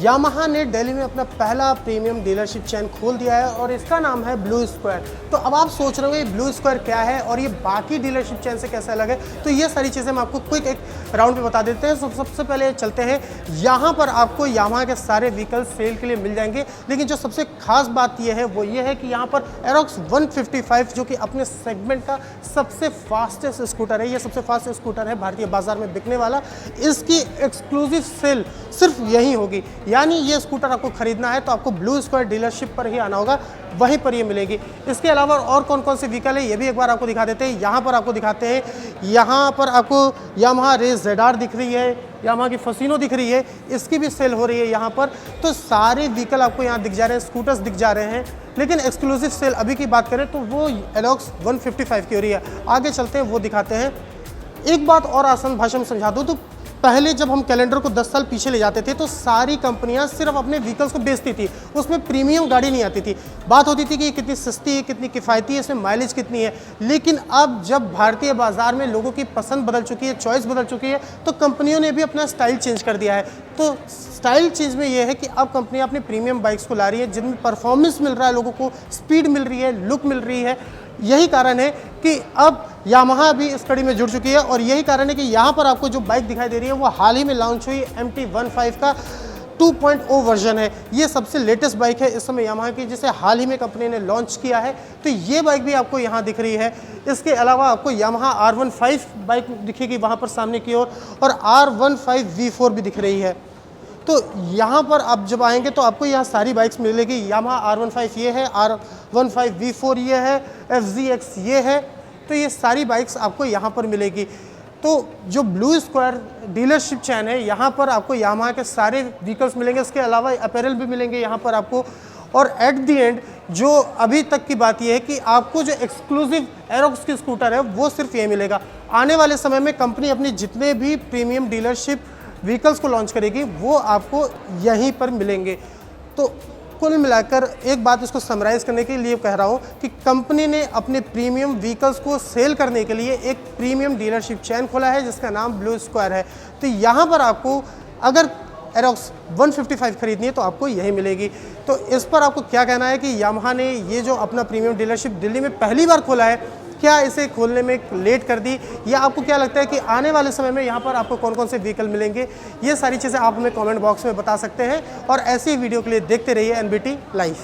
Yamaha ने दिल्ली में अपना पहला प्रीमियम डीलरशिप चैन खोल दिया है और इसका नाम है ब्लू स्क्वायर। तो अब आप सोच रहे हो ब्लू स्क्वायर क्या है और ये बाकी डीलरशिप चैन से कैसा अलग है, तो ये सारी चीज़ें हम आपको क्विक एक राउंड पे बता देते हैं। सबसे पहले चलते हैं, यहाँ पर आपको यामाहा के सारे व्हीकल्स सेल के लिए मिल जाएंगे, लेकिन जो सबसे खास बात ये है वो ये है कि यहाँ पर एरोक्स 155 जो कि अपने सेगमेंट का सबसे फास्टेस्ट स्कूटर है, ये सबसे फास्ट स्कूटर है भारतीय बाजार में बिकने वाला, इसकी एक्सक्लूसिव सेल सिर्फ यहीं होगी। यानी ये स्कूटर आपको खरीदना है तो आपको ब्लू स्क्वायर डीलरशिप पर ही आना होगा, वहीं पर ये मिलेगी। इसके अलावा और कौन कौन से व्हीकल है ये भी एक बार आपको दिखा देते हैं। यहाँ पर आपको दिखाते हैं, यहाँ पर आपको यामाहा रेस ZR दिख रही है, यामाहा की फसीनो दिख रही है, इसकी भी सेल हो रही है यहाँ पर। तो सारे व्हीकल आपको यहाँ दिख जा रहे हैं, स्कूटर्स दिख जा रहे हैं, लेकिन एक्सक्लूसिव सेल अभी की बात करें तो वो एरोक्स 155 की हो रही है। आगे चलते हैं, वो दिखाते हैं। एक बात और आसान भाषा में समझा दूँ तो पहले जब हम कैलेंडर को 10 साल पीछे ले जाते थे तो सारी कंपनियां सिर्फ अपने व्हीकल्स को बेचती थी, उसमें प्रीमियम गाड़ी नहीं आती थी। बात होती थी कि ये कितनी सस्ती है, कितनी किफ़ायती है, इसमें माइलेज कितनी है। लेकिन अब जब भारतीय बाजार में लोगों की पसंद बदल चुकी है, चॉइस बदल चुकी है, तो कंपनियों ने भी अपना स्टाइल चेंज कर दिया है। तो स्टाइल चेंज में ये है कि अब कंपनियाँ अपनी प्रीमियम बाइक्स को ला रही है जिनमें परफॉर्मेंस मिल रहा है, लोगों को स्पीड मिल रही है, लुक मिल रही है। यही कारण है कि अब यामाहा भी इस कड़ी में जुड़ चुकी है और यही कारण है कि यहाँ पर आपको जो बाइक दिखाई दे रही है वो हाल ही में लॉन्च हुई MT-15 का 2.0 वर्जन है। ये सबसे लेटेस्ट बाइक है इस समय यामाहा की, जिसे हाल ही में कंपनी ने लॉन्च किया है। तो ये बाइक भी आपको यहाँ दिख रही है। इसके अलावा आपको यामाहा R15 बाइक दिखेगी वहाँ पर सामने की ओर, और R15 V4 भी दिख रही है। तो यहाँ पर आप जब आएंगे तो आपको यहाँ सारी बाइक्स मिलेगी। यामाहा R15 ये है, R15 V4 ये है, FZX ये है। तो ये सारी बाइक्स आपको यहाँ पर मिलेगी। तो जो ब्लू स्क्वायर डीलरशिप चैन है, यहाँ पर आपको यामाहा के सारे व्हीकल्स मिलेंगे, इसके अलावा अपैरल भी मिलेंगे यहाँ पर आपको। और एट दी एंड जो अभी तक की बात यह है कि आपको जो एक्सक्लूसिव एरोक्स की स्कूटर है वो सिर्फ ये मिलेगा। आने वाले समय में कंपनी अपनी जितने भी प्रीमियम डीलरशिप व्हीकल्स को लॉन्च करेगी वो आपको यहीं पर मिलेंगे। तो कुल मिलाकर एक बात इसको समराइज़ करने के लिए कह रहा हूँ कि कंपनी ने अपने प्रीमियम व्हीकल्स को सेल करने के लिए एक प्रीमियम डीलरशिप चैन खोला है जिसका नाम ब्लू स्क्वायर है। तो यहाँ पर आपको अगर एरोक्स 155 खरीदनी है तो आपको यही मिलेगी। तो इस पर आपको क्या कहना है कि यामाहा ने ये जो अपना प्रीमियम डीलरशिप दिल्ली में पहली बार खोला है, क्या इसे खोलने में लेट कर दी, या आपको क्या लगता है कि आने वाले समय में यहाँ पर आपको कौन कौन से व्हीकल मिलेंगे? ये सारी चीज़ें आप हमें कमेंट बॉक्स में बता सकते हैं। और ऐसी वीडियो के लिए देखते रहिए NBT लाइव।